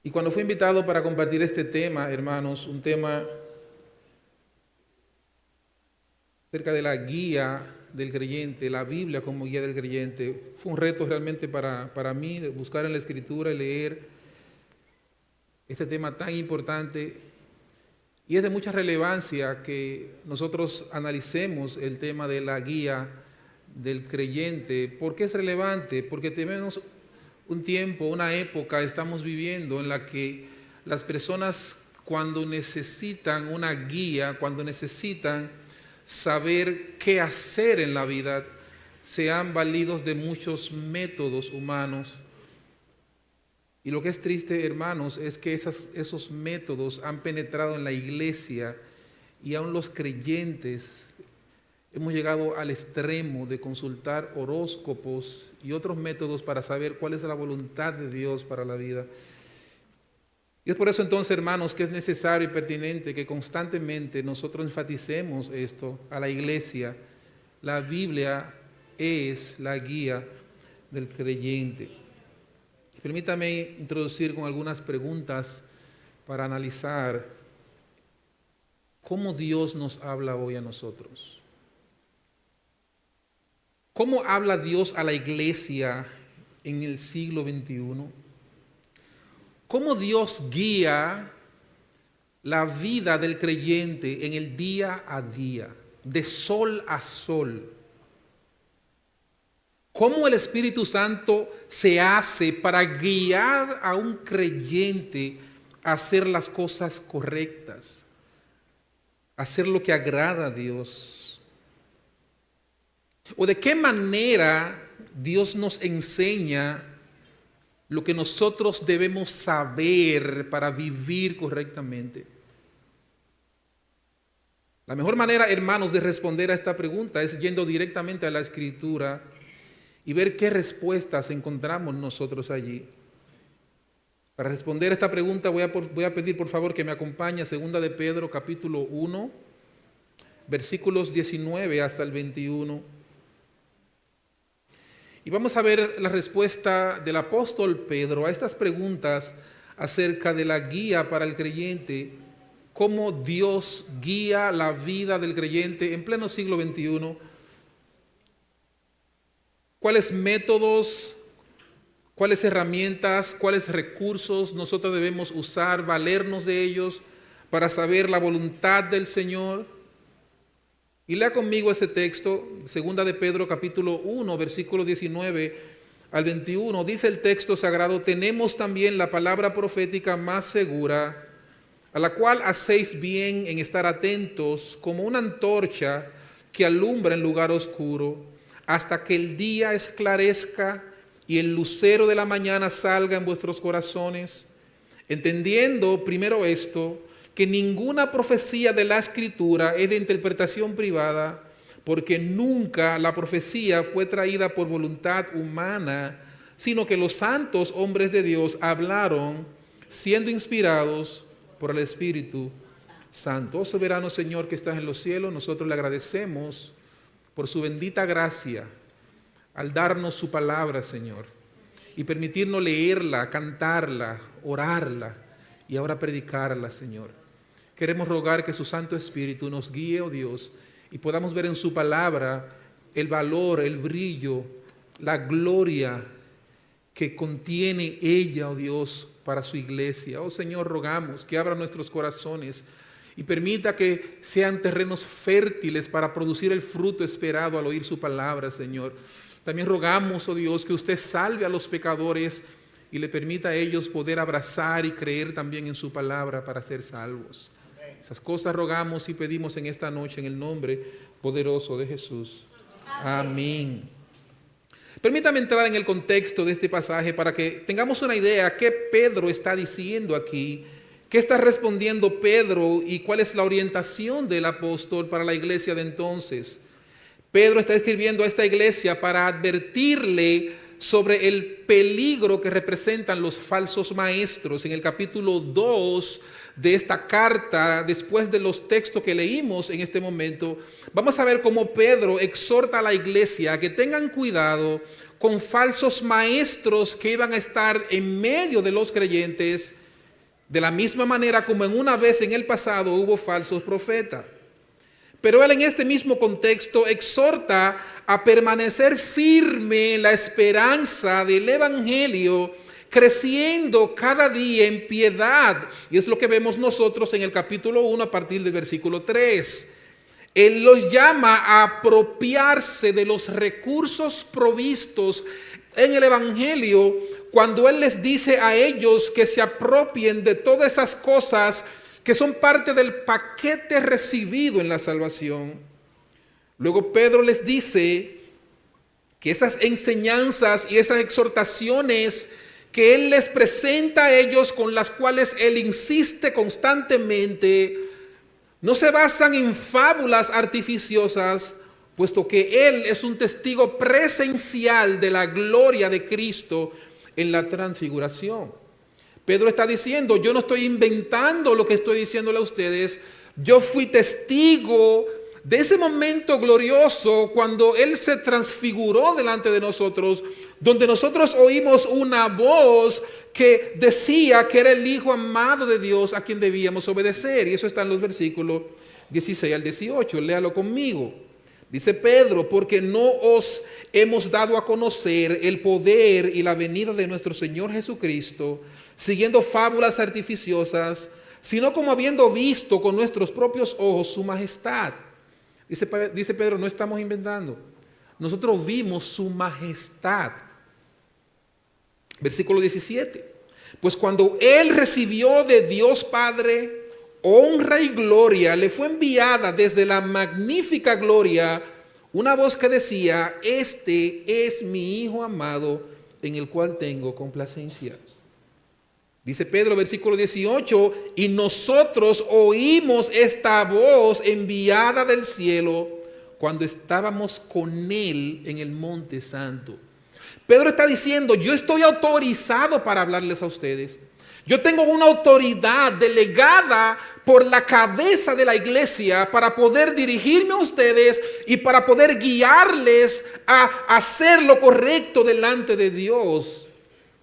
Y cuando fui invitado para compartir este tema, hermanos, un tema acerca de la guía del creyente, la Biblia como guía del creyente, fue un reto realmente para mí buscar en la Escritura y leer este tema tan importante. Y es de mucha relevancia que nosotros analicemos el tema de la guía del creyente. ¿Por qué es relevante? Porque tenemos un tiempo, una época estamos viviendo en la que las personas, cuando necesitan una guía, cuando necesitan saber qué hacer en la vida, se han valido de muchos métodos humanos. Y lo que es triste, hermanos, es que esos métodos han penetrado en la iglesia y aún los creyentes hemos llegado al extremo de consultar horóscopos y otros métodos para saber cuál es la voluntad de Dios para la vida. Y es por eso entonces, hermanos, que es necesario y pertinente que constantemente nosotros enfaticemos esto a la iglesia. La Biblia es la guía del creyente. Permítame introducir con algunas preguntas para analizar cómo Dios nos habla hoy a nosotros. ¿Cómo habla Dios a la iglesia en el siglo XXI? ¿Cómo Dios guía la vida del creyente en el día a día, de sol a sol? ¿Cómo el Espíritu Santo se hace para guiar a un creyente a hacer las cosas correctas, a hacer lo que agrada a Dios? ¿O de qué manera Dios nos enseña lo que nosotros debemos saber para vivir correctamente? La mejor manera, hermanos, de responder a esta pregunta es yendo directamente a la Escritura y ver qué respuestas encontramos nosotros allí. Para responder a esta pregunta voy a pedir por favor que me acompañe a 2 de Pedro capítulo 1, versículos 19 hasta el 21. Y vamos a ver la respuesta del apóstol Pedro a estas preguntas acerca de la guía para el creyente, cómo Dios guía la vida del creyente en pleno siglo XXI. ¿Cuáles métodos, cuáles herramientas, cuáles recursos nosotros debemos usar, valernos de ellos para saber la voluntad del Señor? Y lea conmigo ese texto, 2 de Pedro capítulo 1, versículo 19 al 21. Dice el texto sagrado: tenemos también la palabra profética más segura, a la cual hacéis bien en estar atentos como una antorcha que alumbra en lugar oscuro, hasta que el día esclarezca y el lucero de la mañana salga en vuestros corazones, entendiendo primero esto, que ninguna profecía de la Escritura es de interpretación privada, porque nunca la profecía fue traída por voluntad humana, sino que los santos hombres de Dios hablaron siendo inspirados por el Espíritu Santo. Oh soberano Señor que estás en los cielos, nosotros le agradecemos por su bendita gracia al darnos su palabra, Señor, y permitirnos leerla, cantarla, orarla y ahora predicarla, Señor. Queremos rogar que su Santo Espíritu nos guíe, oh Dios, y podamos ver en su palabra el valor, el brillo, la gloria que contiene ella, oh Dios, para su iglesia. Oh Señor, rogamos que abra nuestros corazones y permita que sean terrenos fértiles para producir el fruto esperado al oír su palabra, Señor. También rogamos, oh Dios, que usted salve a los pecadores y le permita a ellos poder abrazar y creer también en su palabra para ser salvos. Esas cosas rogamos y pedimos en esta noche en el nombre poderoso de Jesús. Amén. Permítame entrar en el contexto de este pasaje para que tengamos una idea qué Pedro está diciendo aquí, qué está respondiendo Pedro y cuál es la orientación del apóstol para la iglesia de entonces. Pedro está escribiendo a esta iglesia para advertirle sobre el peligro que representan los falsos maestros. En el capítulo 2 de esta carta, después de los textos que leímos en este momento, vamos a ver cómo Pedro exhorta a la iglesia a que tengan cuidado con falsos maestros que iban a estar en medio de los creyentes de la misma manera como en una vez en el pasado hubo falsos profetas. Pero él en este mismo contexto exhorta a permanecer firme en la esperanza del evangelio, creciendo cada día en piedad. Y es lo que vemos nosotros en el capítulo 1 a partir del versículo 3. Él los llama a apropiarse de los recursos provistos en el evangelio, cuando él les dice a ellos que se apropien de todas esas cosas que son parte del paquete recibido en la salvación. Luego Pedro les dice que esas enseñanzas y esas exhortaciones que él les presenta a ellos, con las cuales él insiste constantemente, no se basan en fábulas artificiosas, puesto que él es un testigo presencial de la gloria de Cristo en la transfiguración. Pedro está diciendo, yo no estoy inventando lo que estoy diciéndole a ustedes, yo fui testigo de ese momento glorioso cuando él se transfiguró delante de nosotros, donde nosotros oímos una voz que decía que era el Hijo amado de Dios a quien debíamos obedecer. Y eso está en los versículos 16 al 18, léalo conmigo. Dice Pedro, porque no os hemos dado a conocer el poder y la venida de nuestro Señor Jesucristo, siguiendo fábulas artificiosas, sino como habiendo visto con nuestros propios ojos su majestad. Dice Pedro, no estamos inventando. Nosotros vimos su majestad. Versículo 17. Pues cuando él recibió de Dios Padre honra y gloria, le fue enviada desde la magnífica gloria una voz que decía, este es mi Hijo amado, en el cual tengo complacencia. Dice Pedro, versículo 18, y nosotros oímos esta voz enviada del cielo cuando estábamos con él en el monte santo. Pedro está diciendo, yo estoy autorizado para hablarles a ustedes. Yo tengo una autoridad delegada por la cabeza de la iglesia para poder dirigirme a ustedes y para poder guiarles a hacer lo correcto delante de Dios.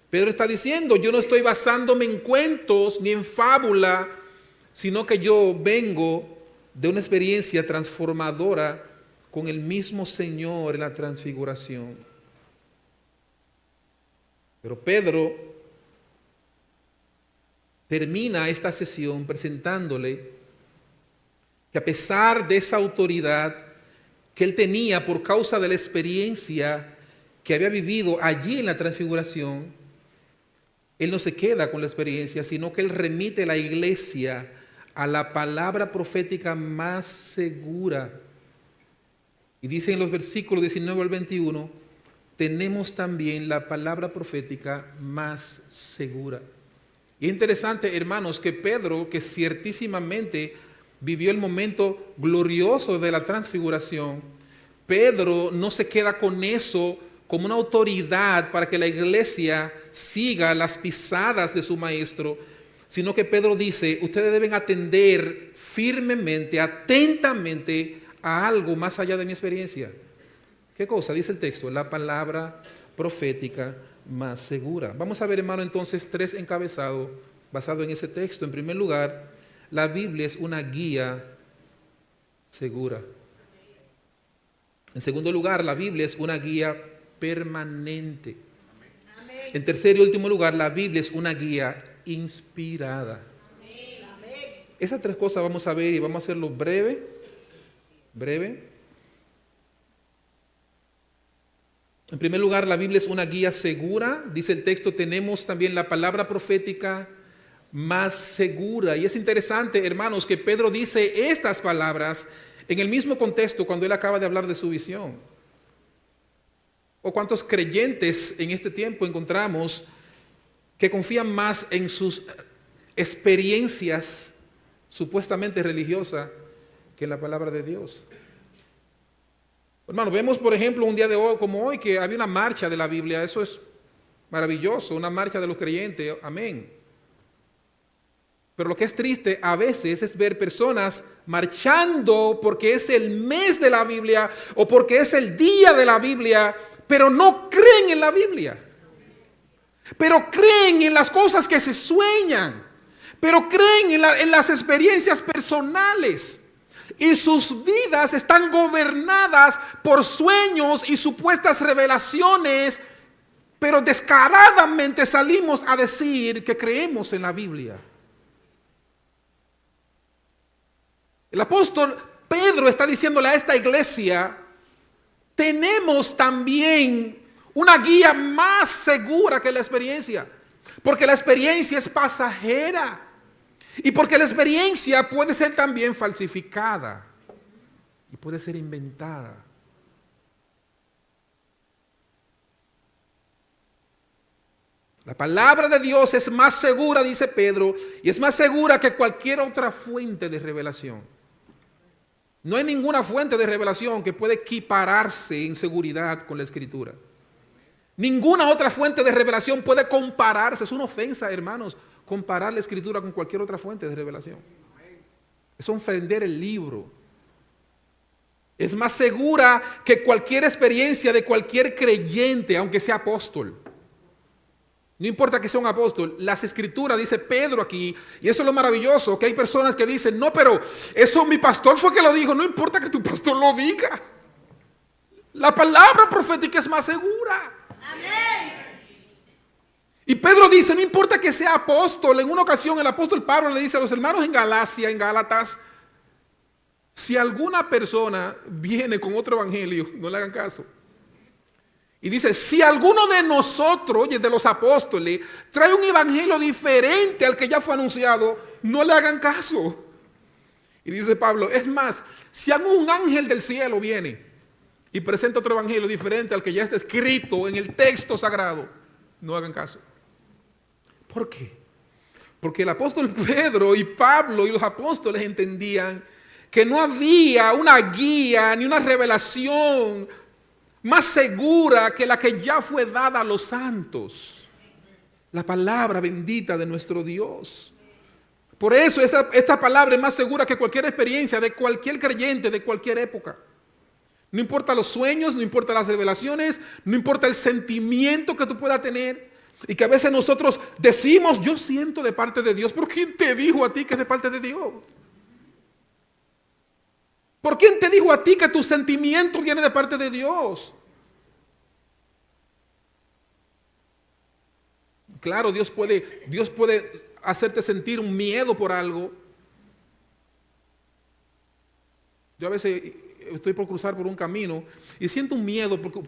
Pedro está diciendo, yo no estoy basándome en cuentos ni en fábula, sino que yo vengo de una experiencia transformadora con el mismo Señor en la transfiguración. Pero Pedro termina esta sesión presentándole que a pesar de esa autoridad que él tenía por causa de la experiencia que había vivido allí en la transfiguración, él no se queda con la experiencia, sino que él remite a la iglesia a la palabra profética más segura. Y dice en los versículos 19 al 21, tenemos también la palabra profética más segura. Y es interesante, hermanos, que Pedro, que ciertísimamente vivió el momento glorioso de la transfiguración, Pedro no se queda con eso como una autoridad para que la iglesia siga las pisadas de su maestro, sino que Pedro dice, ustedes deben atender firmemente, atentamente a algo más allá de mi experiencia. ¿Qué cosa? Dice el texto, la palabra profética más segura. Vamos a ver, hermano, entonces 3 encabezados basados en ese texto. En primer lugar, la Biblia es una guía segura. En segundo lugar, la Biblia es una guía permanente. En tercer y último lugar, la Biblia es una guía inspirada. Esas 3 cosas vamos a ver y vamos a hacerlo breve. En primer lugar, la Biblia es una guía segura. Dice el texto, tenemos también la palabra profética más segura. Y es interesante, hermanos, que Pedro dice estas palabras en el mismo contexto cuando él acaba de hablar de su visión. ¿O cuántos creyentes en este tiempo encontramos que confían más en sus experiencias supuestamente religiosas que en la palabra de Dios? Hermano, vemos por ejemplo un día de hoy como hoy que había una marcha de la Biblia. Eso es maravilloso, una marcha de los creyentes, amén. Pero lo que es triste a veces es ver personas marchando porque es el mes de la Biblia o porque es el día de la Biblia, pero no creen en la Biblia. Pero creen en las cosas que se sueñan. pero creen en las experiencias personales. Y sus vidas están gobernadas por sueños y supuestas revelaciones, pero descaradamente salimos a decir que creemos en la Biblia. El apóstol Pedro está diciéndole a esta iglesia: tenemos también una guía más segura que la experiencia, porque la experiencia es pasajera y porque la experiencia puede ser también falsificada y puede ser inventada. La palabra de Dios es más segura, dice Pedro, y es más segura que cualquier otra fuente de revelación. No hay ninguna fuente de revelación que pueda equipararse en seguridad con la Escritura. Ninguna otra fuente de revelación puede compararse. Es una ofensa, hermanos, comparar la Escritura con cualquier otra fuente de revelación. Es ofender el libro. Es más segura que cualquier experiencia de cualquier creyente, aunque sea apóstol. No importa que sea un apóstol, las Escrituras, dice Pedro aquí, y eso es lo maravilloso, que hay personas que dicen: no, pero eso mi pastor fue que lo dijo. No importa que tu pastor lo diga. La palabra profética es más segura. Amén. Y Pedro dice: no importa que sea apóstol. En una ocasión el apóstol Pablo le dice a los hermanos en Galacia, en Gálatas: si alguna persona viene con otro evangelio, no le hagan caso. Y dice: si alguno de nosotros, oye, de los apóstoles, trae un evangelio diferente al que ya fue anunciado, no le hagan caso. Y dice Pablo: es más, si algún ángel del cielo viene y presenta otro evangelio diferente al que ya está escrito en el texto sagrado, no hagan caso. ¿Por qué? Porque el apóstol Pedro y Pablo y los apóstoles entendían que no había una guía ni una revelación más segura que la que ya fue dada a los santos, la palabra bendita de nuestro Dios. Por eso esta palabra es más segura que cualquier experiencia de cualquier creyente de cualquier época. No importa los sueños, no importa las revelaciones, no importa el sentimiento que tú puedas tener, y que a veces nosotros decimos: yo siento de parte de Dios. ¿Por quién te dijo a ti que es de parte de Dios? ¿Por quién te dijo a ti que tu sentimiento viene de parte de Dios? Claro, Dios puede hacerte sentir un miedo por algo. Yo a veces estoy por cruzar por un camino y siento un miedo porque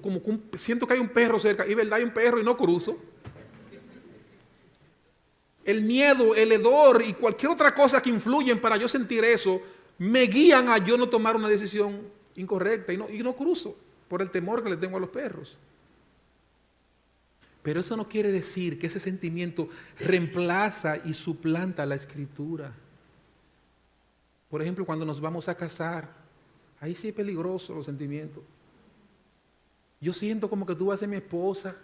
siento que hay un perro cerca, y verdad hay un perro y no cruzo. El miedo, el hedor y cualquier otra cosa que influyen para yo sentir eso me guían a yo no tomar una decisión incorrecta y no cruzo por el temor que le tengo a los perros. Pero eso no quiere decir que ese sentimiento reemplaza y suplanta la Escritura. Por ejemplo, cuando nos vamos a casar, ahí sí es peligroso los sentimientos. Yo siento como que tú vas a ser mi esposa.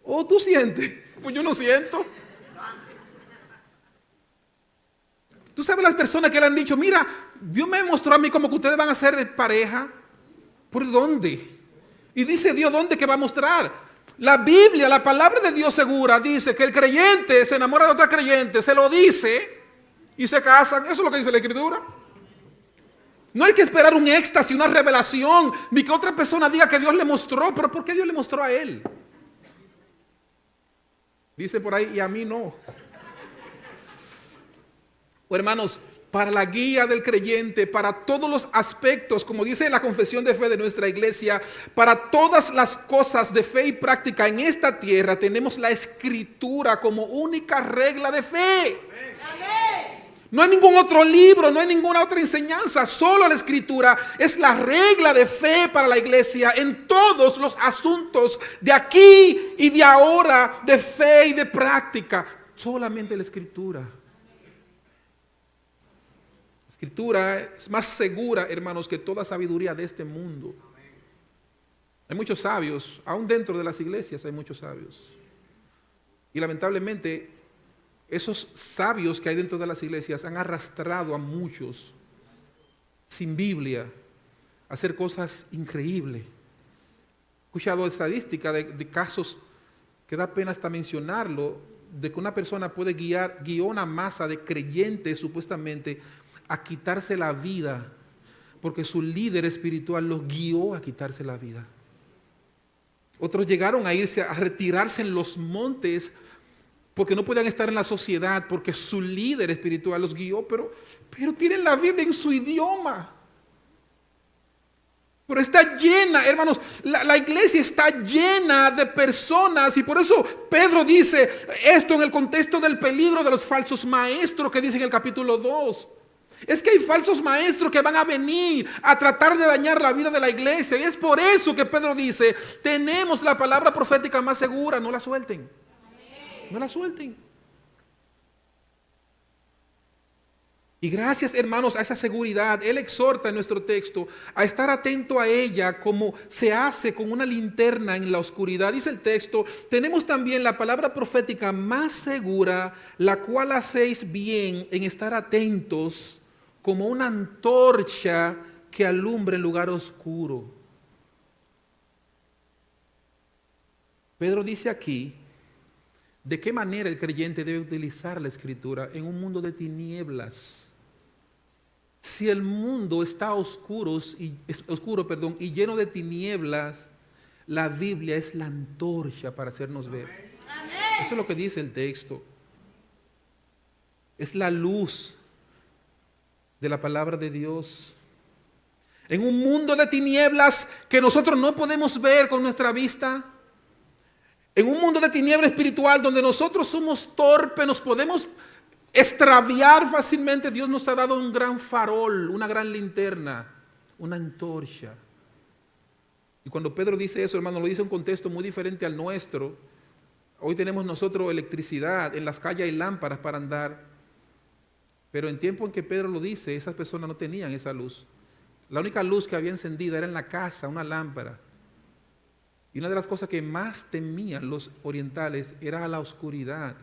¿O tú sientes? Pues yo no siento. Tú sabes las personas que le han dicho: mira, Dios me mostró a mí como que ustedes van a ser pareja. ¿Por dónde? Y dice Dios: ¿dónde que va a mostrar? La Biblia, la palabra de Dios segura, dice que el creyente se enamora de otra creyente, se lo dice y se casan. Eso es lo que dice la Escritura. No hay que esperar un éxtasis, una revelación, ni que otra persona diga que Dios le mostró. ¿Pero por qué Dios le mostró a él? Dice por ahí: y a mí no. Hermanos, para la guía del creyente, para todos los aspectos, como dice la confesión de fe de nuestra iglesia, para todas las cosas de fe y práctica en esta tierra, tenemos la Escritura como única regla de fe. Amén. No hay ningún otro libro, no hay ninguna otra enseñanza, solo la Escritura es la regla de fe para la iglesia en todos los asuntos de aquí y de ahora, de fe y de práctica. Solamente la Escritura. Escritura es más segura, hermanos, que toda sabiduría de este mundo. Hay muchos sabios, aún dentro de las iglesias hay muchos sabios. Y lamentablemente, esos sabios que hay dentro de las iglesias han arrastrado a muchos, sin Biblia, a hacer cosas increíbles. He escuchado estadísticas de casos que da pena hasta mencionarlo, de que una persona puede guió a una masa de creyentes supuestamente a quitarse la vida, porque su líder espiritual los guió a quitarse la vida. Otros llegaron a irse, a retirarse en los montes, porque no podían estar en la sociedad, porque su líder espiritual los guió, pero tienen la Biblia en su idioma. Pero está llena, hermanos, la iglesia está llena de personas, y por eso Pedro dice esto en el contexto del peligro de los falsos maestros que dice en el capítulo 2. Es que hay falsos maestros que van a venir a tratar de dañar la vida de la iglesia, y es por eso que Pedro dice, tenemos la palabra profética más segura, no la suelten. No la suelten. Y gracias, hermanos, a esa seguridad, Él exhorta en nuestro texto a estar atento a ella como se hace con una linterna en la oscuridad. Dice el texto, tenemos también la palabra profética más segura, la cual hacéis bien en estar atentos como una antorcha que alumbra en lugar oscuro. Pedro dice aquí de qué manera el creyente debe utilizar la Escritura en un mundo de tinieblas. Si el mundo está oscuro y lleno de tinieblas, la Biblia es la antorcha para hacernos ver. Eso es lo que dice el texto. Es la luz de la palabra de Dios. En un mundo de tinieblas que nosotros no podemos ver con nuestra vista, en un mundo de tiniebla espiritual donde nosotros somos torpes, nos podemos extraviar fácilmente, Dios nos ha dado un gran farol, una gran linterna, una antorcha. Y cuando Pedro dice eso, hermano, lo dice en un contexto muy diferente al nuestro. Hoy tenemos nosotros electricidad, en las calles hay lámparas para andar, pero en tiempo en que Pedro lo dice, esas personas no tenían esa luz. La única luz que había encendida era en la casa, una lámpara. Y una de las cosas que más temían los orientales era la oscuridad.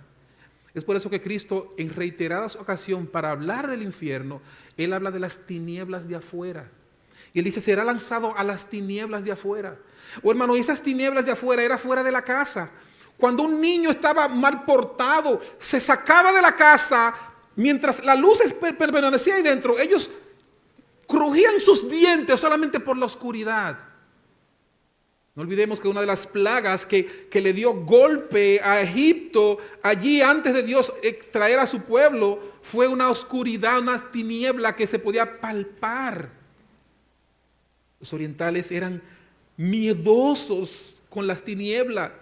Es por eso que Cristo, en reiteradas ocasiones, para hablar del infierno, Él habla de las tinieblas de afuera. Y Él dice, será lanzado a las tinieblas de afuera. Oh, hermano, esas tinieblas de afuera era fuera de la casa. Cuando un niño estaba mal portado, se sacaba de la casa, mientras la luz permanecía ahí dentro, ellos crujían sus dientes solamente por la oscuridad. No olvidemos que una de las plagas que le dio golpe a Egipto, allí antes de Dios traer a su pueblo, fue una oscuridad, una tiniebla que se podía palpar. Los orientales eran miedosos con las tinieblas.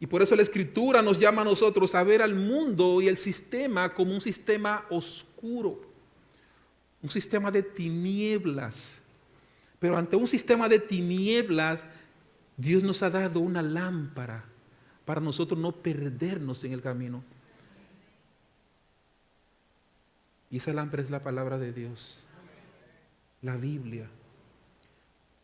Y por eso la Escritura nos llama a nosotros a ver al mundo y el sistema como un sistema oscuro, un sistema de tinieblas. Pero ante un sistema de tinieblas, Dios nos ha dado una lámpara para nosotros no perdernos en el camino. Y esa lámpara es la palabra de Dios, la Biblia.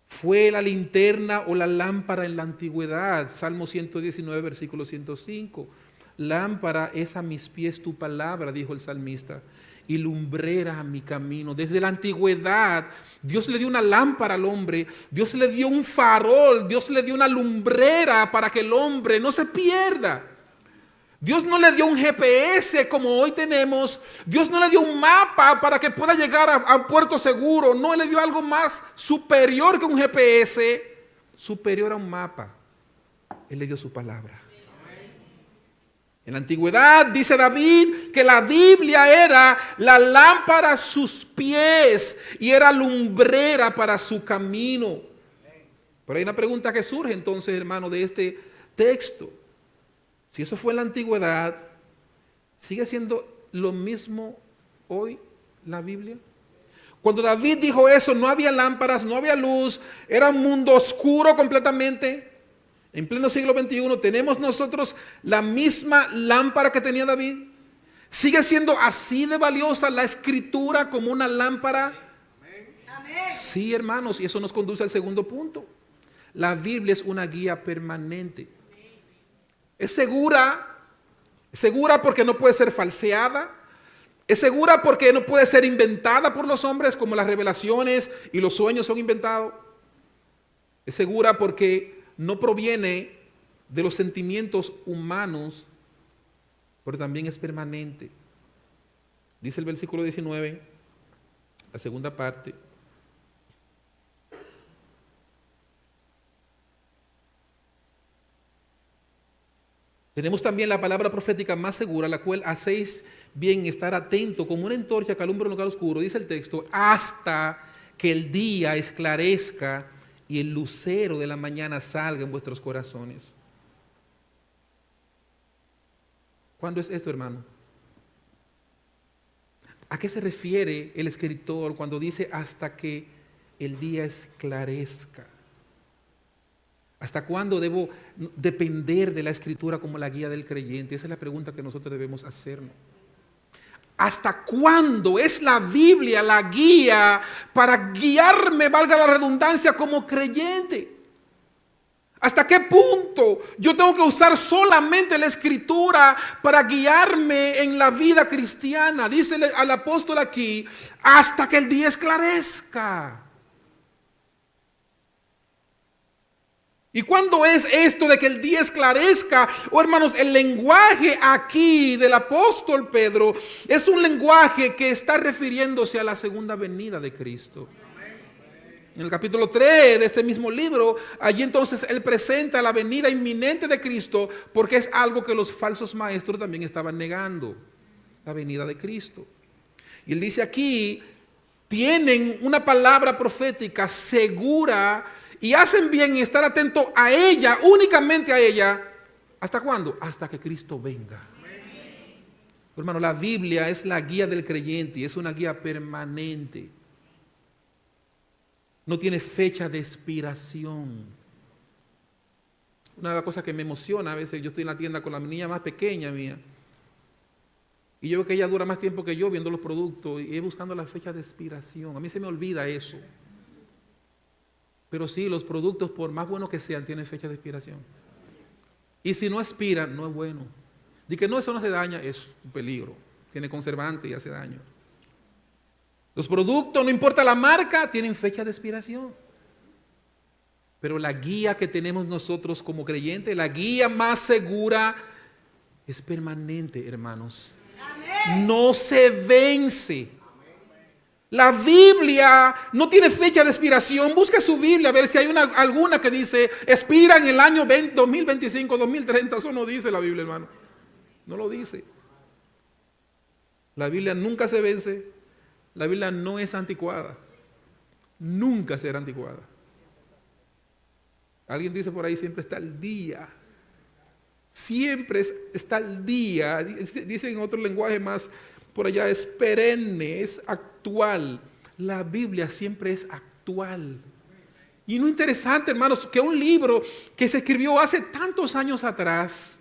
Fue la linterna o la lámpara en la antigüedad. Salmo 119, versículo 105. Lámpara es a mis pies tu palabra, dijo el salmista, y lumbrera a mi camino. Desde la antigüedad, Dios le dio una lámpara al hombre, Dios le dio un farol, Dios le dio una lumbrera para que el hombre no se pierda. Dios no le dio un GPS como hoy tenemos, Dios no le dio un mapa para que pueda llegar a un puerto seguro, no, Él le dio algo más superior que un GPS, superior a un mapa. Él le dio su palabra. En la antigüedad dice David que la Biblia era la lámpara a sus pies y era lumbrera para su camino. Pero hay una pregunta que surge entonces, hermano, de este texto. Si eso fue en la antigüedad, ¿sigue siendo lo mismo hoy la Biblia? Cuando David dijo eso, no había lámparas, no había luz, era un mundo oscuro completamente. En pleno siglo XXI, ¿tenemos nosotros la misma lámpara que tenía David? ¿Sigue siendo así de valiosa la Escritura como una lámpara? Amén. Sí, hermanos, y eso nos conduce al segundo punto. La Biblia es una guía permanente. Es segura porque no puede ser falseada. Es segura porque no puede ser inventada por los hombres, como las revelaciones y los sueños son inventados. Es segura porque no proviene de los sentimientos humanos, pero también es permanente. Dice el versículo 19, la segunda parte. Tenemos también la palabra profética más segura, la cual hacéis bien estar atento como una antorcha que alumbra en un lugar oscuro, dice el texto, hasta que el día esclarezca y el lucero de la mañana salga en vuestros corazones. ¿Cuándo es esto, hermano? ¿A qué se refiere el escritor cuando dice hasta que el día esclarezca? ¿Hasta cuándo debo depender de la Escritura como la guía del creyente? Esa es la pregunta que nosotros debemos hacernos. ¿Hasta cuándo es la Biblia la guía para guiarme, valga la redundancia, como creyente? ¿Hasta qué punto yo tengo que usar solamente la Escritura para guiarme en la vida cristiana? Dice al apóstol aquí, hasta que el día esclarezca. ¿Y cuándo es esto de que el día esclarezca? Oh, hermanos, el lenguaje aquí del apóstol Pedro es un lenguaje que está refiriéndose a la segunda venida de Cristo. En el capítulo 3 de este mismo libro, allí entonces él presenta la venida inminente de Cristo, porque es algo que los falsos maestros también estaban negando, la venida de Cristo. Y él dice aquí, tienen una palabra profética segura y hacen bien en estar atentos a ella, únicamente a ella. ¿Hasta cuándo? Hasta que Cristo venga. Hermano, la Biblia es la guía del creyente y es una guía permanente. No tiene fecha de expiración. Una de las cosas que me emociona, a veces yo estoy en la tienda con la niña más pequeña mía y yo veo que ella dura más tiempo que yo viendo los productos y buscando la fecha de expiración. A mí se me olvida eso. Pero sí, los productos, por más buenos que sean, tienen fecha de expiración. Y si no expiran, no es bueno. Di que no, eso no se daña, es un peligro. Tiene conservante y hace daño. Los productos, no importa la marca, tienen fecha de expiración. Pero la guía que tenemos nosotros como creyentes, la guía más segura, es permanente, hermanos. Amén. No se vence. La Biblia no tiene fecha de expiración. Busque su Biblia a ver si hay alguna que dice expira en el año 2025, 2030. Eso no dice la Biblia, hermano. No lo dice. La Biblia nunca se vence. La Biblia no es anticuada. Nunca será anticuada. Alguien dice por ahí, siempre está al día. Siempre está al día. Dicen en otro lenguaje más por allá, es perenne, es actual. La Biblia siempre es actual. Y no es interesante, hermanos, que un libro que se escribió hace tantos años atrás,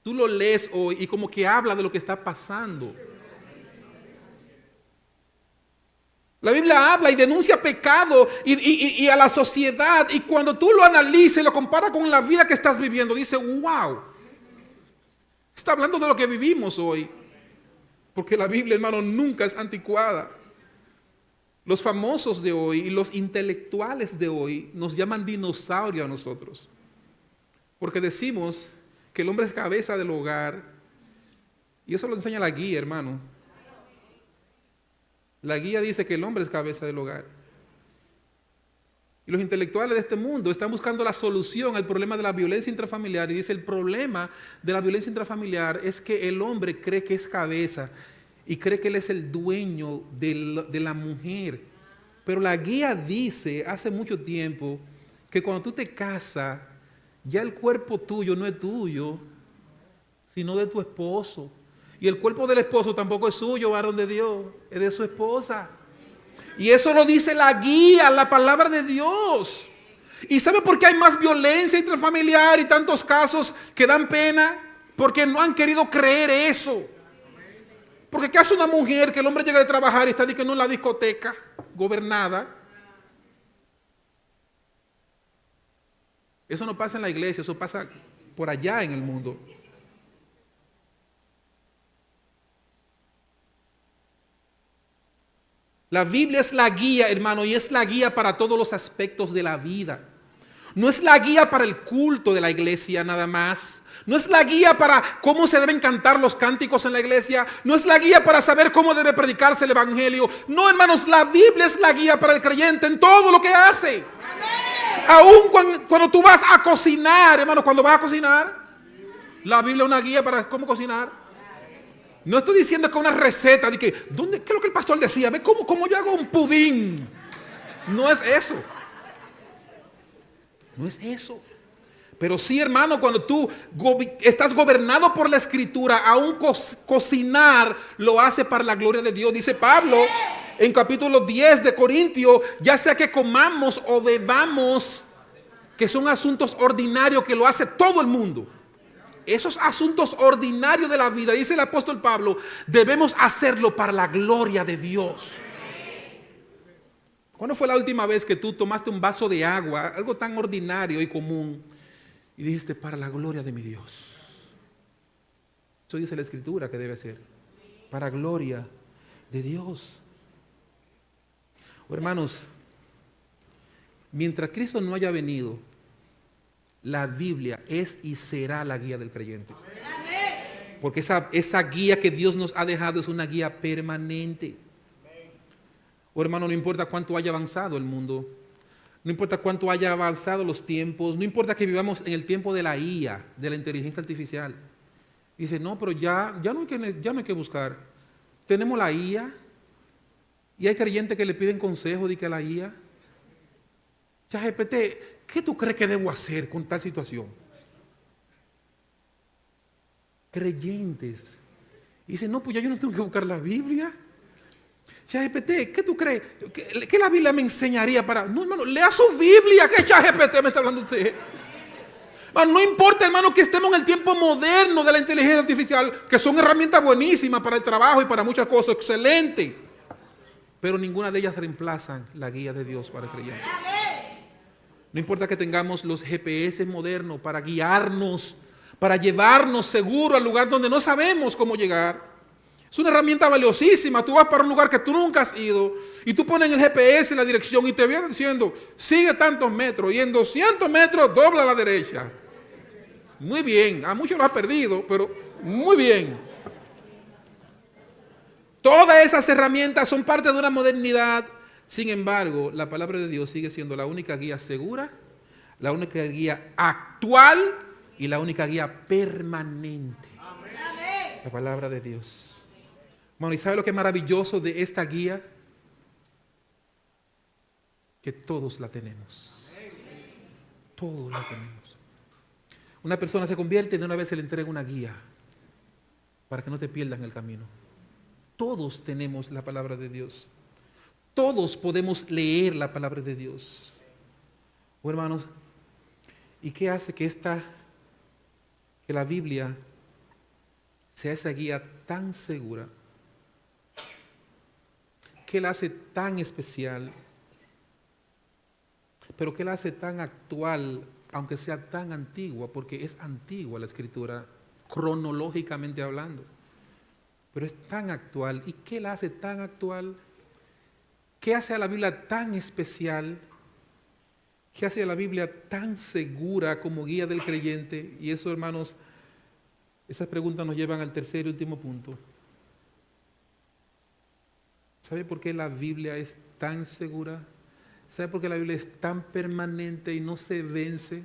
tú lo lees hoy y como que habla de lo que está pasando. La Biblia habla y denuncia pecado y a la sociedad, y cuando tú lo analizas y lo comparas con la vida que estás viviendo, dice, wow, está hablando de lo que vivimos hoy. Porque la Biblia, hermano, nunca es anticuada. Los famosos de hoy y los intelectuales de hoy nos llaman dinosaurio a nosotros. Porque decimos que el hombre es cabeza del hogar. Y eso lo enseña la guía, hermano. La guía dice que el hombre es cabeza del hogar. Y los intelectuales de este mundo están buscando la solución al problema de la violencia intrafamiliar. Y dice, el problema de la violencia intrafamiliar es que el hombre cree que es cabeza y cree que él es el dueño de la mujer. Pero la guía dice hace mucho tiempo que cuando tú te casas, ya el cuerpo tuyo no es tuyo, sino de tu esposo. Y el cuerpo del esposo tampoco es suyo, varón de Dios, es de su esposa. Y eso lo dice la guía, la palabra de Dios. ¿Y sabe por qué hay más violencia intrafamiliar y tantos casos que dan pena? Porque no han querido creer eso. Porque ¿qué hace una mujer que el hombre llega de trabajar y está en la discoteca gobernada? Eso no pasa en la iglesia, eso pasa por allá en el mundo. La Biblia es la guía, hermano, y es la guía para todos los aspectos de la vida. No es la guía para el culto de la iglesia nada más. No es la guía para cómo se deben cantar los cánticos en la iglesia. No es la guía para saber cómo debe predicarse el evangelio. No, hermanos, la Biblia es la guía para el creyente en todo lo que hace. Aún cuando tú vas a cocinar, hermano, cuando vas a cocinar, la Biblia es una guía para cómo cocinar. No estoy diciendo que una receta de que, ¿qué es lo que el pastor decía? Ve cómo yo hago un pudín. No es eso. No es eso. Pero sí, hermano, cuando tú estás gobernado por la Escritura, aún cocinar lo hace para la gloria de Dios. Dice Pablo en capítulo 10 de Corintios, ya sea que comamos o bebamos, que son asuntos ordinarios que lo hace todo el mundo. Esos asuntos ordinarios de la vida, dice el apóstol Pablo, debemos hacerlo para la gloria de Dios. ¿Cuándo fue la última vez que tú tomaste un vaso de agua, algo tan ordinario y común, y dijiste, para la gloria de mi Dios? Eso dice la Escritura que debe ser, para gloria de Dios. Hermanos, mientras Cristo no haya venido, la Biblia es y será la guía del creyente. Porque esa guía que Dios nos ha dejado es una guía permanente. Hermano, no importa cuánto haya avanzado el mundo, no importa cuánto haya avanzado los tiempos, no importa que vivamos en el tiempo de la IA, de la inteligencia artificial. Dice, no, pero ya no hay que buscar. Tenemos la IA y hay creyentes que le piden consejo de que la IA. ChatGPT, ¿qué tú crees que debo hacer con tal situación? Creyentes. Y dicen, no, pues ya yo no tengo que buscar la Biblia. ChatGPT, ¿qué tú crees? ¿Qué la Biblia me enseñaría para...? No, hermano, lea su Biblia, que ChatGPT me está hablando usted. No importa, hermano, que estemos en el tiempo moderno de la inteligencia artificial, que son herramientas buenísimas para el trabajo y para muchas cosas, excelente. Pero ninguna de ellas reemplazan la guía de Dios para el creyente. No importa que tengamos los GPS modernos para guiarnos, para llevarnos seguro al lugar donde no sabemos cómo llegar. Es una herramienta valiosísima. Tú vas para un lugar que tú nunca has ido y tú pones en el GPS la dirección y te viene diciendo, sigue tantos metros y en 200 metros dobla a la derecha. Muy bien, a muchos lo ha perdido, pero muy bien. Todas esas herramientas son parte de una modernidad. Sin embargo, la palabra de Dios sigue siendo la única guía segura, la única guía actual y la única guía permanente. Amén. La palabra de Dios. Bueno, ¿y sabe lo que es maravilloso de esta guía? Que todos la tenemos. Todos la tenemos. Una persona se convierte y de una vez se le entrega una guía para que no te pierdas en el camino. Todos tenemos la palabra de Dios. Todos podemos leer la palabra de Dios. Hermanos, ¿y qué hace que la Biblia sea esa guía tan segura? ¿Qué la hace tan especial? Pero ¿qué la hace tan actual, aunque sea tan antigua? Porque es antigua la Escritura, cronológicamente hablando. Pero es tan actual. ¿Y qué la hace tan actual? ¿Qué hace a la Biblia tan especial? ¿Qué hace a la Biblia tan segura como guía del creyente? Y eso, hermanos, esas preguntas nos llevan al tercer y último punto. ¿Sabe por qué la Biblia es tan segura? ¿Sabe por qué la Biblia es tan permanente y no se vence?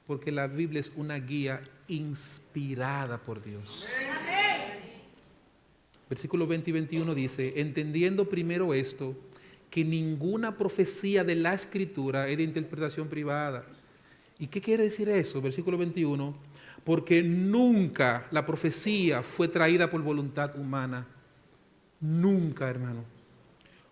Porque la Biblia es una guía inspirada por Dios. Versículos 20 y 21 dice, entendiendo primero esto, que ninguna profecía de la Escritura es de interpretación privada. ¿Y qué quiere decir eso? Versículo 21, porque nunca la profecía fue traída por voluntad humana. Nunca, hermano.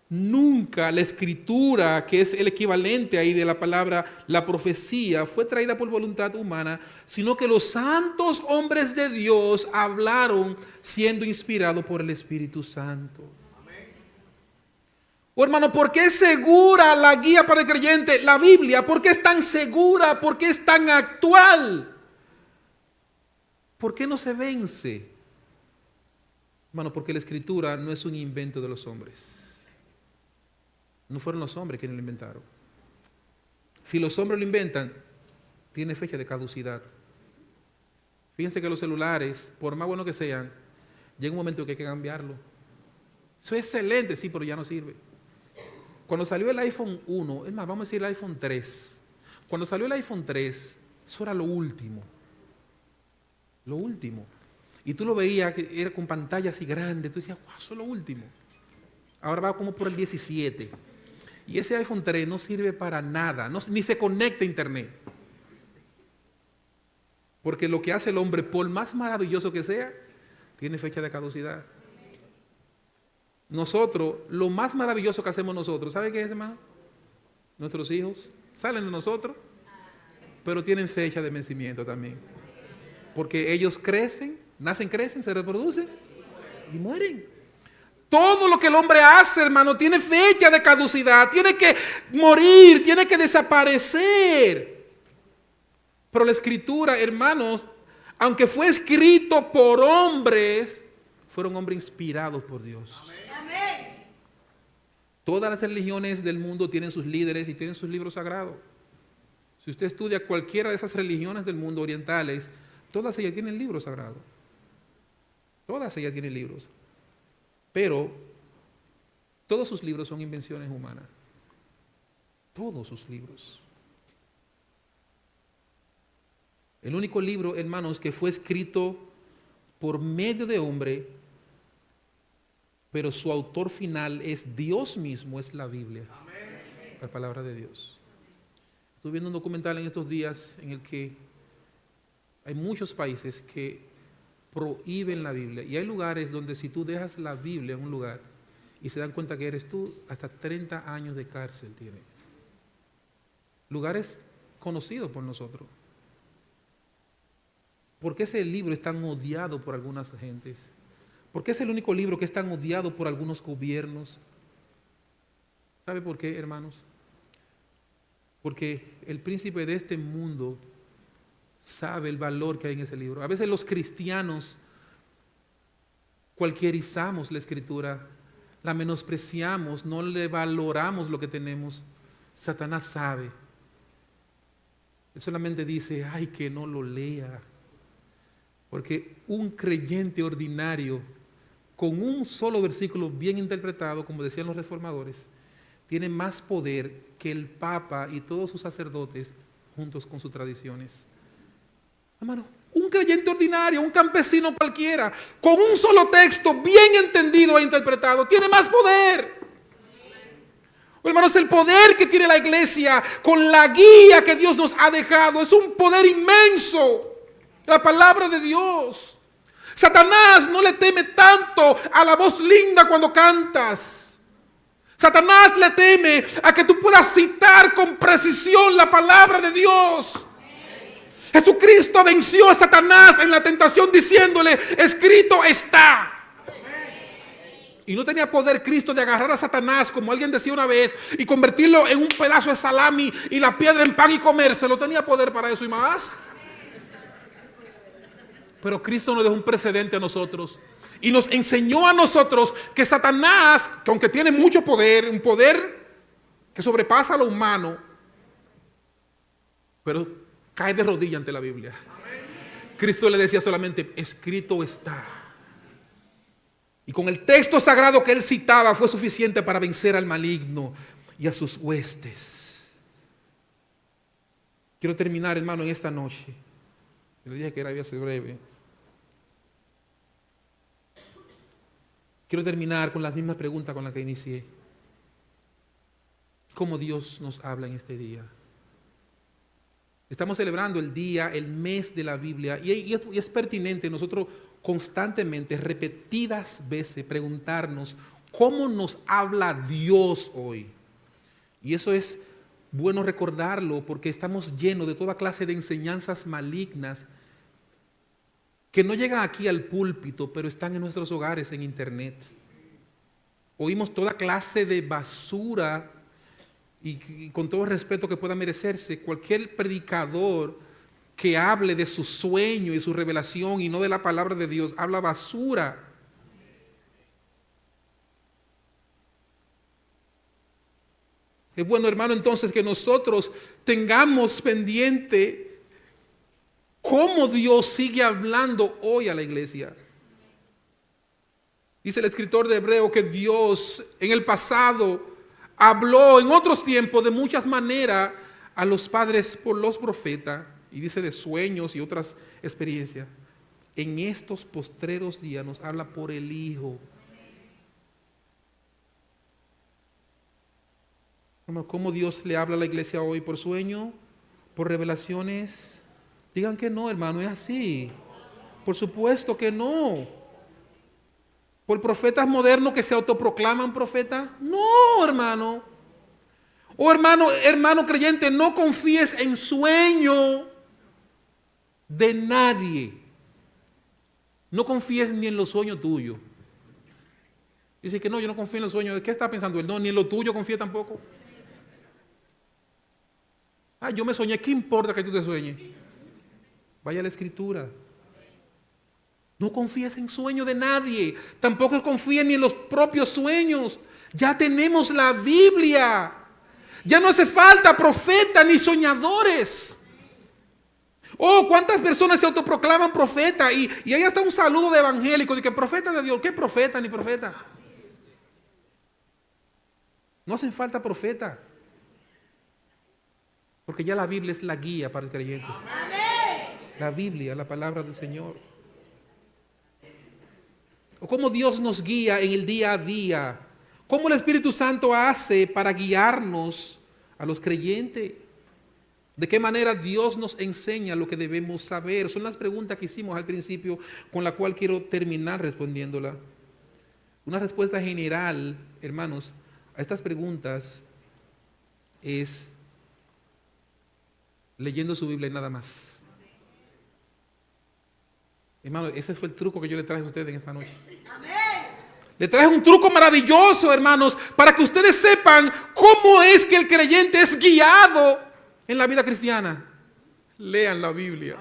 Nunca la Escritura, que es el equivalente ahí de la palabra, la profecía, fue traída por voluntad humana, sino que los santos hombres de Dios hablaron siendo inspirados por el Espíritu Santo. Hermano, ¿por qué es segura la guía para el creyente? La Biblia, ¿por qué es tan segura? ¿Por qué es tan actual? ¿Por qué no se vence? Hermano, porque la Escritura no es un invento de los hombres. No fueron los hombres quienes lo inventaron. Si los hombres lo inventan, tiene fecha de caducidad. Fíjense que los celulares, por más buenos que sean, llega un momento que hay que cambiarlo. Eso es excelente, sí, pero ya no sirve. Cuando salió el iPhone 1, es más, vamos a decir el iPhone 3. Cuando salió el iPhone 3, eso era lo último. Lo último. Y tú lo veías que era con pantalla así grande. Tú decías, wow, eso es lo último. Ahora va como por el 17. Y ese iPhone 3 no sirve para nada, ni se conecta a internet. Porque lo que hace el hombre, por más maravilloso que sea, tiene fecha de caducidad. Nosotros, lo más maravilloso que hacemos nosotros, ¿sabe qué es, hermano? Nuestros hijos salen de nosotros, pero tienen fecha de vencimiento también. Porque ellos crecen, crecen, se reproducen y mueren. Todo lo que el hombre hace, hermano, tiene fecha de caducidad, tiene que morir, tiene que desaparecer. Pero la Escritura, hermanos, aunque fue escrito por hombres, fueron hombres inspirados por Dios. Amén. Todas las religiones del mundo tienen sus líderes y tienen sus libros sagrados. Si usted estudia cualquiera de esas religiones del mundo orientales, todas ellas tienen libros sagrados. Todas ellas tienen libros. Pero todos sus libros son invenciones humanas. Todos sus libros. El único libro, hermanos, que fue escrito por medio de hombre, pero su autor final es Dios mismo, es la Biblia. Amén. La palabra de Dios. Estuve viendo un documental en estos días en el que hay muchos países que prohíben la Biblia. Y hay lugares donde si tú dejas la Biblia en un lugar y se dan cuenta que eres tú, hasta 30 años de cárcel tiene. Lugares conocidos por nosotros. ¿Por qué ese libro es tan odiado por algunas gentes? ¿Por qué es el único libro que es tan odiado por algunos gobiernos? ¿Sabe por qué, hermanos? Porque el príncipe de este mundo sabe el valor que hay en ese libro. A veces los cristianos cualquierizamos la Escritura, la menospreciamos, no le valoramos lo que tenemos. Satanás sabe. Él solamente dice, ay, que no lo lea. Porque un creyente ordinario, con un solo versículo bien interpretado, como decían los reformadores, tiene más poder que el Papa y todos sus sacerdotes juntos con sus tradiciones. Hermano, un creyente ordinario, un campesino cualquiera, con un solo texto bien entendido e interpretado, tiene más poder. Hermanos, el poder que tiene la iglesia con la guía que Dios nos ha dejado es un poder inmenso. La palabra de Dios. Satanás no le teme tanto a la voz linda cuando cantas. Satanás le teme a que tú puedas citar con precisión la palabra de Dios. Jesucristo venció a Satanás en la tentación diciéndole, escrito está. Y no tenía poder Cristo de agarrar a Satanás, como alguien decía una vez, y convertirlo en un pedazo de salami y la piedra en pan y comérselo. Tenía poder para eso y más. Pero Cristo nos dejó un precedente a nosotros y nos enseñó a nosotros que Satanás, que aunque tiene mucho poder, un poder que sobrepasa lo humano, pero cae de rodillas ante la Biblia. Cristo le decía solamente, escrito está. Y con el texto sagrado que él citaba fue suficiente para vencer al maligno y a sus huestes. Quiero terminar, hermano, en esta noche. Le dije que era iba a ser breve. Quiero terminar con las mismas preguntas con las que inicié. ¿Cómo Dios nos habla en este día? Estamos celebrando el día, el mes de la Biblia, y es pertinente nosotros constantemente, repetidas veces, preguntarnos cómo nos habla Dios hoy. Y eso es bueno recordarlo porque estamos llenos de toda clase de enseñanzas malignas que no llegan aquí al púlpito, pero están en nuestros hogares en internet. Oímos toda clase de basura y con todo el respeto que pueda merecerse, cualquier predicador que hable de su sueño y su revelación y no de la palabra de Dios, habla basura. Es bueno, hermano, entonces que nosotros tengamos pendiente cómo Dios sigue hablando hoy a la iglesia. Dice el escritor de Hebreo que Dios en el pasado habló en otros tiempos de muchas maneras a los padres por los profetas, y dice de sueños y otras experiencias. En estos postreros días nos habla por el Hijo. ¿Cómo Dios le habla a la iglesia hoy? ¿Por sueño? ¿Por revelaciones? Digan que no, hermano, es así. Por supuesto que no. ¿Por profetas modernos que se autoproclaman profetas? No, hermano. Oh, hermano creyente, no confíes en sueño de nadie. No confíes ni en los sueños tuyos. Dice que no, yo no confío en los sueños. ¿Qué está pensando él? No, ni en lo tuyo confía tampoco. Yo me soñé. ¿Qué importa que tú te sueñes? Vaya a la escritura. No confíes en sueño de nadie. Tampoco confíes ni en los propios sueños. Ya tenemos la Biblia. Ya no hace falta profetas ni soñadores. Oh, cuántas personas se autoproclaman profeta y ahí está un saludo de evangélico de que profeta de Dios. ¿Qué profeta ni profeta? No hacen falta profeta. Porque ya la Biblia es la guía para el creyente. La Biblia, la palabra del Señor. O cómo Dios nos guía en el día a día. Cómo el Espíritu Santo hace para guiarnos a los creyentes. ¿De qué manera Dios nos enseña lo que debemos saber? Son las preguntas que hicimos al principio, con la cual quiero terminar respondiéndola. Una respuesta general, hermanos, a estas preguntas es leyendo su Biblia y nada más. Hermano, ese fue el truco que yo le traje a ustedes en esta noche. Le traje un truco maravilloso, hermanos, para que ustedes sepan cómo es que el creyente es guiado en la vida cristiana. Lean la Biblia.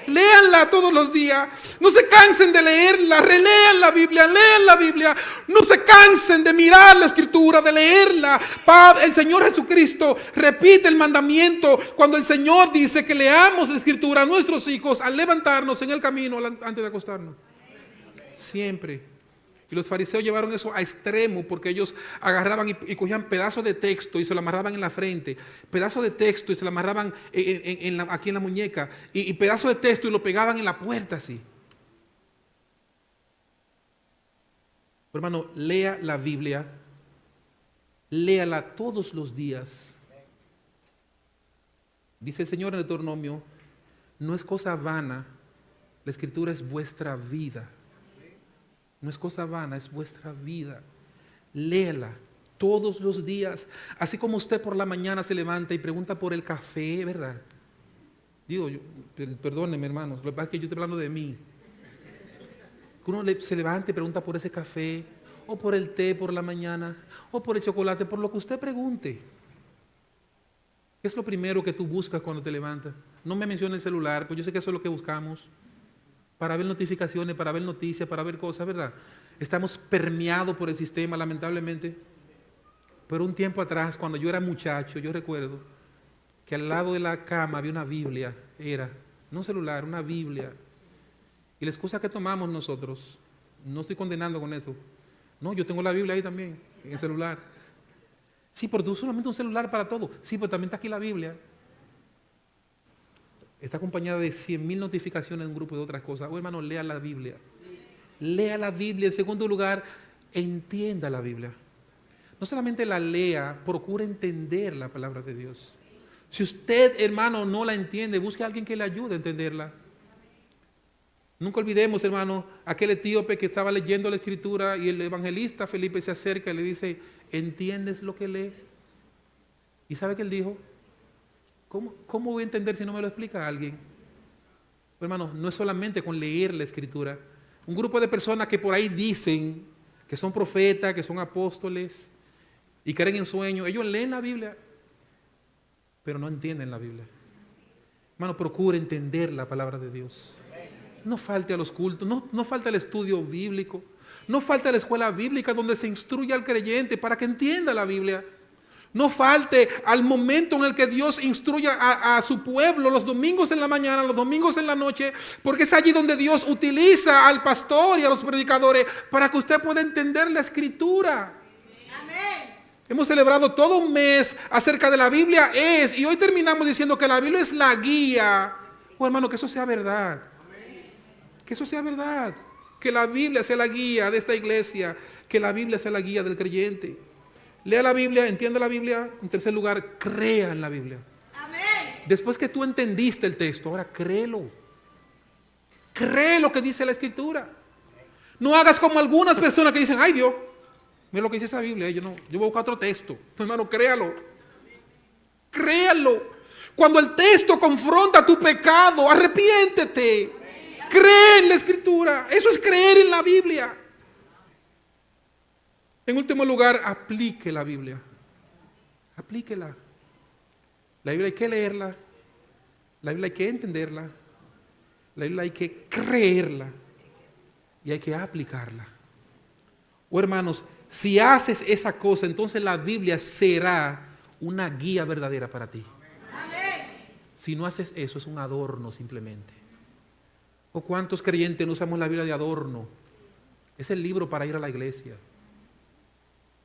Léanla todos los días. No se cansen de leerla. Relean la Biblia. Lean la Biblia. No se cansen de mirar la escritura, de leerla. El Señor Jesucristo repite el mandamiento cuando el Señor dice que leamos la escritura a nuestros hijos al levantarnos en el camino antes de acostarnos. Siempre. Y los fariseos llevaron eso a extremo porque ellos agarraban y cogían pedazos de texto y se lo amarraban en la frente, pedazos de texto y se lo amarraban aquí en la muñeca, y pedazos de texto y lo pegaban en la puerta así. Pero hermano, lea la Biblia, léala todos los días. Dice el Señor en el Deuteronomio, no es cosa vana, la escritura es vuestra vida. No es cosa vana, es vuestra vida. Léela todos los días. Así como usted por la mañana se levanta y pregunta por el café, ¿verdad? Digo, perdónenme, hermanos, lo que pasa es que yo estoy hablando de mí. Que uno se levanta y pregunta por ese café, o por el té por la mañana, o por el chocolate, por lo que usted pregunte. ¿Qué es lo primero que tú buscas cuando te levantas? No me mencione el celular, pues yo sé que eso es lo que buscamos. Para ver notificaciones, para ver noticias, para ver cosas, ¿verdad? Estamos permeados por el sistema, lamentablemente. Pero un tiempo atrás, cuando yo era muchacho, yo recuerdo que al lado de la cama había una Biblia, no un celular, una Biblia. Y la excusa que tomamos nosotros, no estoy condenando con eso. No, yo tengo la Biblia ahí también, en el celular. Sí, pero tú solamente un celular para todo. Sí, pero también está aquí la Biblia. Está acompañada de 100,000 notificaciones en un grupo de otras cosas. Oh, hermano, lea la Biblia. Lea la Biblia. En segundo lugar, entienda la Biblia. No solamente la lea, procure entender la palabra de Dios. Si usted, hermano, no la entiende, busque a alguien que le ayude a entenderla. Nunca olvidemos, hermano, aquel etíope que estaba leyendo la escritura y el evangelista Felipe se acerca y le dice, ¿entiendes lo que lees? ¿Y sabe qué él dijo? ¿Cómo voy a entender si no me lo explica alguien? Hermano, no es solamente con leer la escritura. Un grupo de personas que por ahí dicen que son profetas, que son apóstoles y creen en sueños, ellos leen la Biblia, pero no entienden la Biblia. Hermano, procure entender la palabra de Dios. No falte a los cultos, no falte al estudio bíblico, no falte a la escuela bíblica donde se instruye al creyente para que entienda la Biblia. No falte al momento en el que Dios instruya a su pueblo los domingos en la mañana, los domingos en la noche, porque es allí donde Dios utiliza al pastor y a los predicadores para que usted pueda entender la Escritura. Amén. Hemos celebrado todo un mes acerca de la Biblia y hoy terminamos diciendo que la Biblia es la guía. Oh, hermano, que eso sea verdad. Que eso sea verdad. Que la Biblia sea la guía de esta iglesia. Que la Biblia sea la guía del creyente. Lea la Biblia, entienda la Biblia. En tercer lugar, crea en la Biblia. Amén. Después que tú entendiste el texto, ahora créelo. Cree lo que dice la Escritura. No hagas como algunas personas que dicen, ay Dios, mira lo que dice esa Biblia. Yo voy a buscar otro texto. Hermano, créalo. Créalo. Cuando el texto confronta tu pecado, arrepiéntete. Cree en la Escritura. Eso es creer en la Biblia. En último lugar, aplique la Biblia. Aplíquela. La Biblia hay que leerla. La Biblia hay que entenderla. La Biblia hay que creerla. Y hay que aplicarla. Oh, hermanos, si haces esa cosa, entonces la Biblia será una guía verdadera para ti. Amén. Si no haces eso, es un adorno simplemente. ¿O cuántos creyentes no usamos la Biblia de adorno? Es el libro para ir a la iglesia.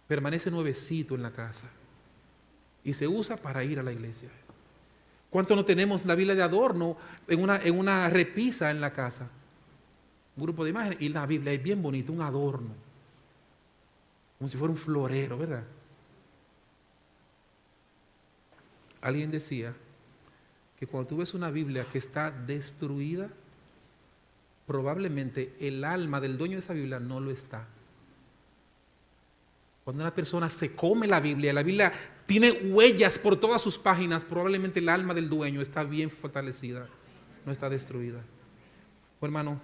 Permanece nuevecito en la casa. Y se usa para ir a la iglesia. ¿Cuántos no tenemos la Biblia de adorno en una repisa en la casa? Un grupo de imágenes. Y la Biblia es bien bonita, un adorno. Como si fuera un florero, ¿verdad? Alguien decía que cuando tú ves una Biblia que está destruida, probablemente el alma del dueño de esa Biblia no lo está. Cuando una persona se come la Biblia tiene huellas por todas sus páginas, probablemente el alma del dueño está bien fortalecida, no está destruida. Oh, hermano,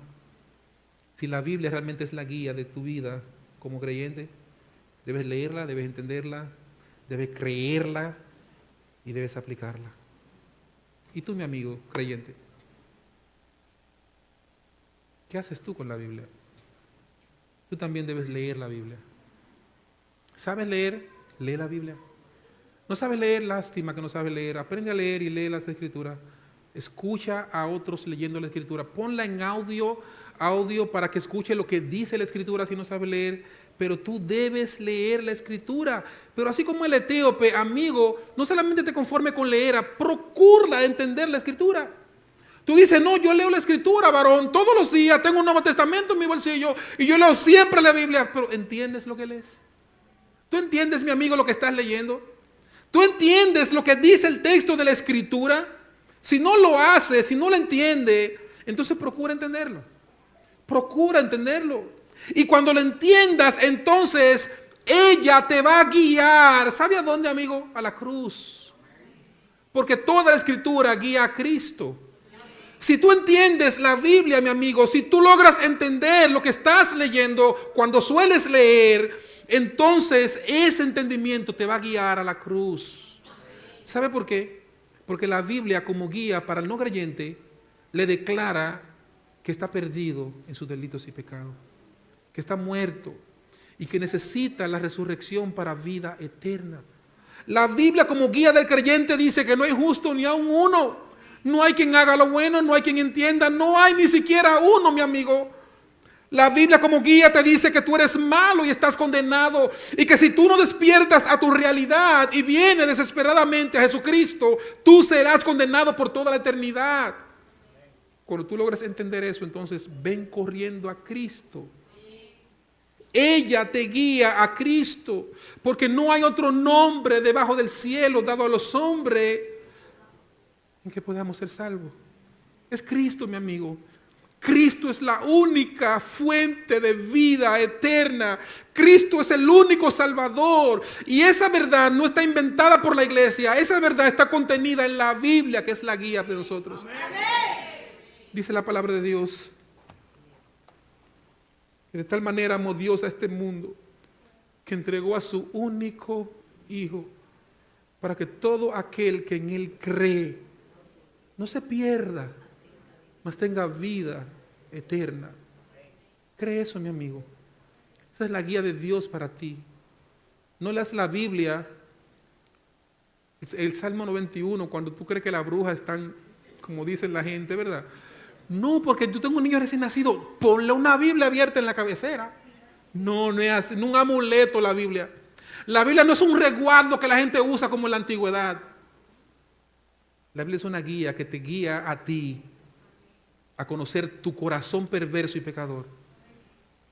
si la Biblia realmente es la guía de tu vida como creyente, debes leerla, debes entenderla, debes creerla y debes aplicarla. ¿Y tú, mi amigo creyente? ¿Qué haces tú con la Biblia? Tú también debes leer la Biblia. ¿Sabes leer? Lee la Biblia. ¿No sabes leer? Lástima que no sabes leer. Aprende a leer y lee las Escrituras. Escucha a otros leyendo la Escritura. Ponla en audio para que escuche lo que dice la Escritura si no sabes leer. Pero tú debes leer la Escritura. Pero así como el etíope, amigo, no solamente te conforme con leer, procura entender la Escritura. Tú dices, no, yo leo la Escritura, varón, todos los días, tengo un Nuevo Testamento en mi bolsillo y yo leo siempre la Biblia. Pero ¿entiendes lo que lees? ¿Tú entiendes, mi amigo, lo que estás leyendo? ¿Tú entiendes lo que dice el texto de la Escritura? Si no lo haces, si no lo entiende, entonces procura entenderlo. Procura entenderlo. Y cuando lo entiendas, entonces ella te va a guiar. ¿Sabe a dónde, amigo? A la cruz. Porque toda la Escritura guía a Cristo. Si tú entiendes la Biblia, mi amigo, si tú logras entender lo que estás leyendo cuando sueles leer, entonces ese entendimiento te va a guiar a la cruz. ¿Sabe por qué? Porque la Biblia como guía para el no creyente le declara que está perdido en sus delitos y pecados, que está muerto y que necesita la resurrección para vida eterna. La Biblia como guía del creyente dice que no hay justo ni aun uno. No hay quien haga lo bueno, no hay quien entienda, no hay ni siquiera uno, mi amigo. La Biblia como guía te dice que tú eres malo y estás condenado y que si tú no despiertas a tu realidad y vienes desesperadamente a Jesucristo, tú serás condenado por toda la eternidad. Cuando tú logras entender eso, entonces ven corriendo a Cristo. Ella te guía a Cristo, porque no hay otro nombre debajo del cielo dado a los hombres en que podamos ser salvos. Es Cristo, mi amigo. Cristo es la única fuente de vida eterna. Cristo es el único Salvador. Y esa verdad no está inventada por la iglesia. Esa verdad está contenida en la Biblia, que es la guía de nosotros. Amén. Dice la palabra de Dios. De tal manera amó Dios a este mundo que entregó a su único Hijo para que todo aquel que en Él cree no se pierda, mas tenga vida eterna. ¿Cree eso, mi amigo? Esa es la guía de Dios para ti. No leas la Biblia El Salmo 91, cuando tú crees que las brujas están, como dicen la gente, ¿verdad? No, porque yo tengo un niño recién nacido, ponle una Biblia abierta en la cabecera. No, no es así, no un amuleto la Biblia. La Biblia no es un resguardo que la gente usa como en la antigüedad. La Biblia es una guía que te guía a ti a conocer tu corazón perverso y pecador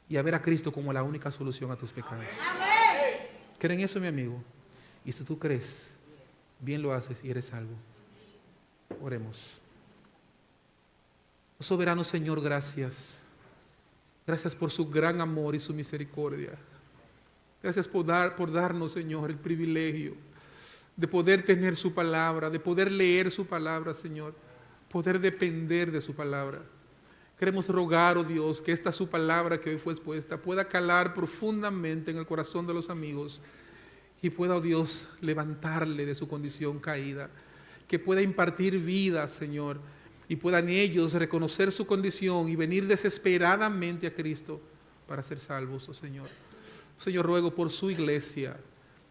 y a ver a Cristo como la única solución a tus pecados. ¿Creen eso, mi amigo? Y si tú crees, bien lo haces y eres salvo. Oremos. Soberano Señor, gracias. Gracias por su gran amor y su misericordia. Gracias por darnos, Señor, el privilegio de poder tener su palabra, de poder leer su palabra, Señor, poder depender de su palabra. Queremos rogar, oh Dios, que esta su palabra que hoy fue expuesta pueda calar profundamente en el corazón de los amigos y pueda, oh Dios, levantarle de su condición caída, que pueda impartir vida, Señor, y puedan ellos reconocer su condición y venir desesperadamente a Cristo para ser salvos, oh Señor. Señor, ruego por su iglesia,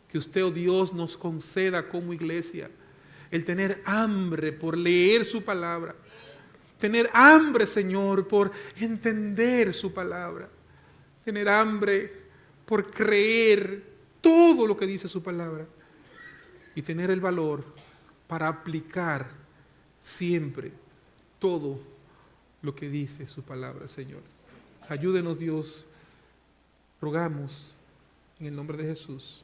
que usted, oh Dios, nos conceda como iglesia el tener hambre por leer su palabra, tener hambre, Señor, por entender su palabra, tener hambre por creer todo lo que dice su palabra y tener el valor para aplicar siempre todo lo que dice su palabra, Señor. Ayúdenos, Dios, rogamos en el nombre de Jesús.